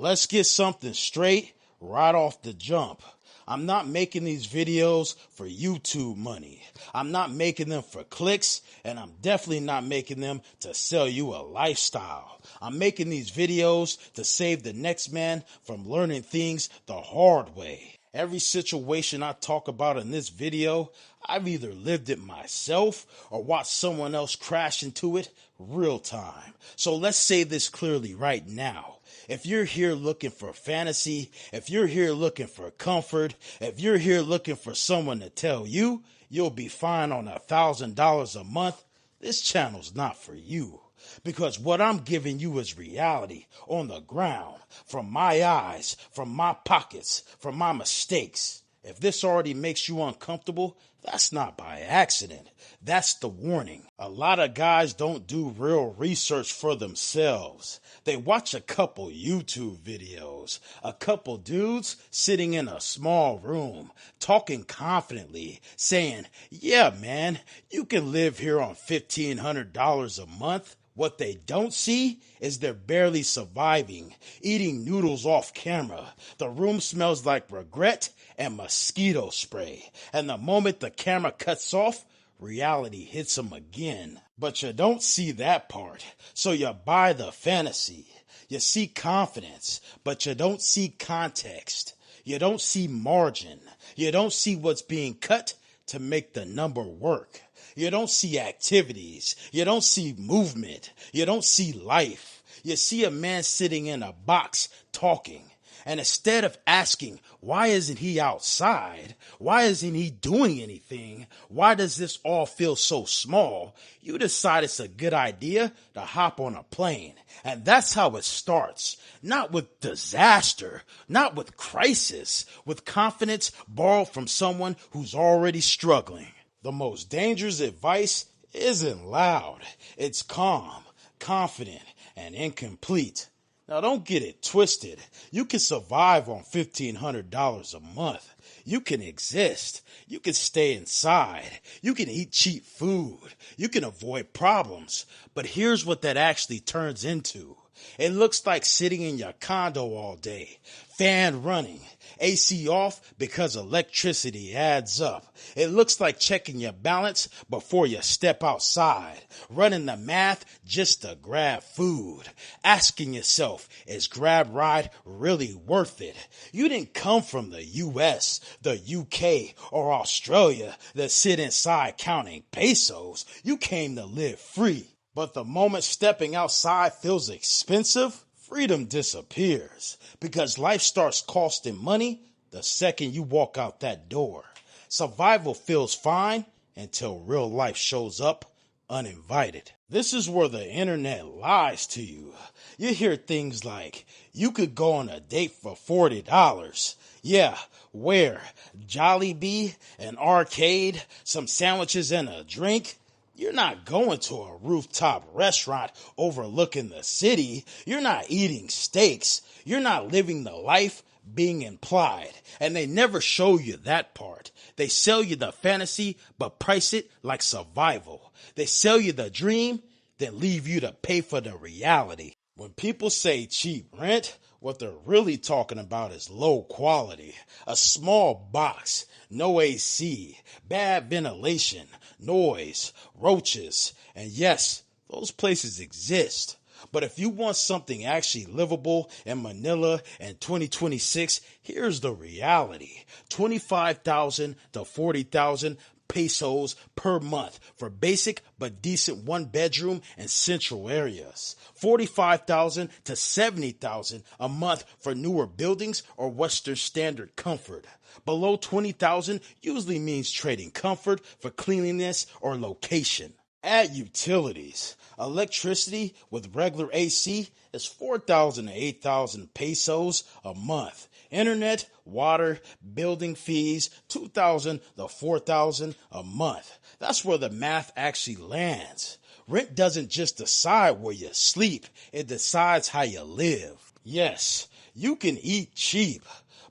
let's get something straight right off the jump. I'm not making these videos for YouTube money. I'm not making them for clicks, and I'm definitely not making them to sell you a lifestyle. I'm making these videos to save the next man from learning things the hard way. Every situation I talk about in this video, I've either lived it myself or watched someone else crash into it real time. So let's say this clearly right now. If you're here looking for fantasy, if you're here looking for comfort, if you're here looking for someone to tell you you'll be fine on $1,000 a month, this channel's not for you. Because what I'm giving you is reality on the ground, from my eyes, from my pockets, from my mistakes. If this already makes you uncomfortable, that's not by accident. That's the warning. A lot of guys don't do real research for themselves. They watch a couple YouTube videos, a couple dudes sitting in a small room, talking confidently, saying, yeah, man, you can live here on $1,500 a month. What they don't see is they're barely surviving, eating noodles off camera. The room smells like regret and mosquito spray. And the moment the camera cuts off, reality hits them again. But you don't see that part, so you buy the fantasy. You see confidence, but you don't see context. You don't see margin. You don't see what's being cut to make the number work. You don't see activities. You don't see movement. You don't see life. You see a man sitting in a box talking. And instead of asking, why isn't he outside? Why isn't he doing anything? Why does this all feel so small? You decide it's a good idea to hop on a plane. And that's how it starts. Not with disaster, not with crisis, with confidence borrowed from someone who's already struggling. The most dangerous advice isn't loud. It's calm, confident, and incomplete. Now, don't get it twisted. You can survive on $1,500 a month. You can exist. You can stay inside. You can eat cheap food. You can avoid problems. But here's what that actually turns into. It looks like sitting in your condo all day, fan running, AC off because electricity adds up. It looks like checking your balance before you step outside, running the math just to grab food, asking yourself, is grab ride really worth it? You didn't come from the US, the UK, or Australia to sit inside counting pesos. You came to live free. But the moment stepping outside feels expensive, freedom disappears because life starts costing money the second you walk out that door. Survival feels fine until real life shows up uninvited. This is where the internet lies to you. You hear things like, you could go on a date for $40. Yeah, where? Jollibee, an arcade, some sandwiches and a drink? You're not going to a rooftop restaurant overlooking the city. You're not eating steaks. You're not living the life being implied. And they never show you that part. They sell you the fantasy, but price it like survival. They sell you the dream, then leave you to pay for the reality. When people say cheap rent, what they're really talking about is low quality. A small box, no AC, bad ventilation, noise, roaches, and yes, those places exist. But if you want something actually livable in Manila in 2026, here's the reality. 25,000 to 40,000 pesos per month for basic but decent one bedroom in central areas. 45,000 to 70,000 a month for newer buildings or Western standard comfort. Below 20,000 usually means trading comfort for cleanliness or location. Add utilities. Electricity with regular AC is 4,000 to 8,000 pesos a month. Internet, water, building fees, 2,000 to 4,000 a month. That's where the math actually lands. Rent doesn't just decide where you sleep, it decides how you live. Yes, you can eat cheap,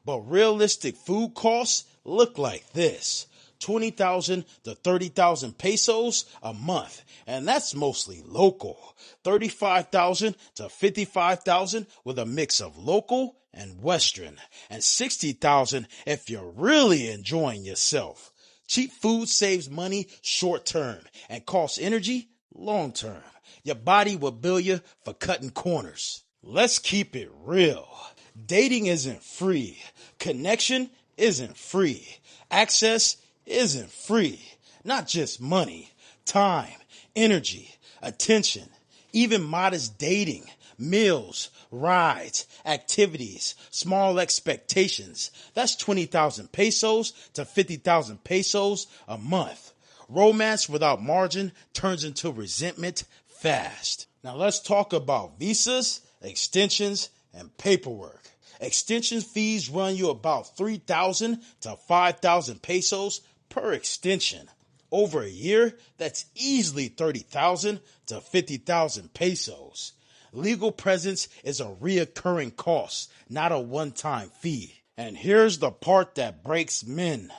but realistic food costs look like this. 20,000 to 30,000 pesos a month, and that's mostly local. 35,000 to 55,000 with a mix of local and Western, and 60,000 if you're really enjoying yourself. Cheap food saves money short term and costs energy long term. Your body will bill you for cutting corners. Let's keep it real. Dating isn't free. Connection isn't free. Access isn't free. Not just money, time, energy, attention, even modest dating, meals, rides, activities, small expectations. That's 20,000 pesos to 50,000 pesos a month. Romance without margin turns into resentment fast. Now let's talk about visas, extensions, and paperwork. Extension fees run you about 3,000 to 5,000 pesos per extension. Over a year, that's easily 30,000 to 50,000 pesos. Legal presence is a reoccurring cost, not a one-time fee. And here's the part that breaks men.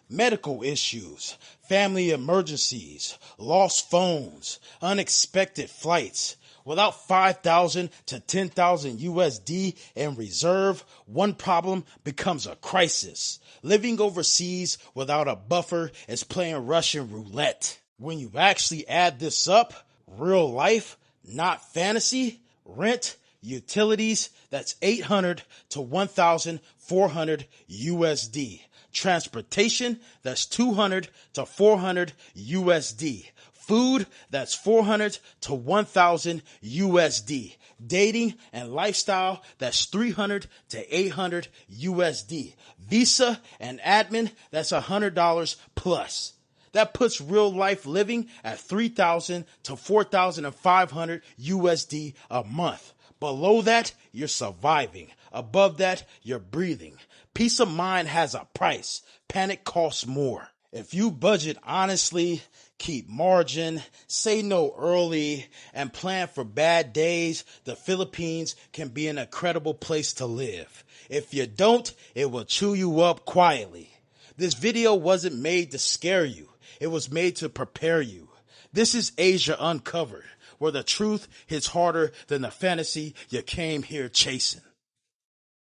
Medical issues, family emergencies, lost phones, unexpected flights. Without 5,000 to 10,000 USD in reserve, one problem becomes a crisis. Living overseas without a buffer is playing Russian roulette. When you actually add this up, real life, not fantasy, rent, utilities, that's 800 to 1,400 USD. Transportation, that's 200 to 400 USD. Food, that's 400 to 1,000 USD. Dating and lifestyle, that's 300 to 800 USD. Visa and admin, that's $100 plus. That puts real life living at 3,000 to 4,500 USD a month. Below that, you're surviving. Above that, you're breathing. Peace of mind has a price. Panic costs more. If you budget honestly, keep margin, say no early, and plan for bad days, the Philippines can be an incredible place to live. If you don't, it will chew you up quietly. This video wasn't made to scare you. It was made to prepare you. This is Asia Uncovered, where the truth hits harder than the fantasy you came here chasing.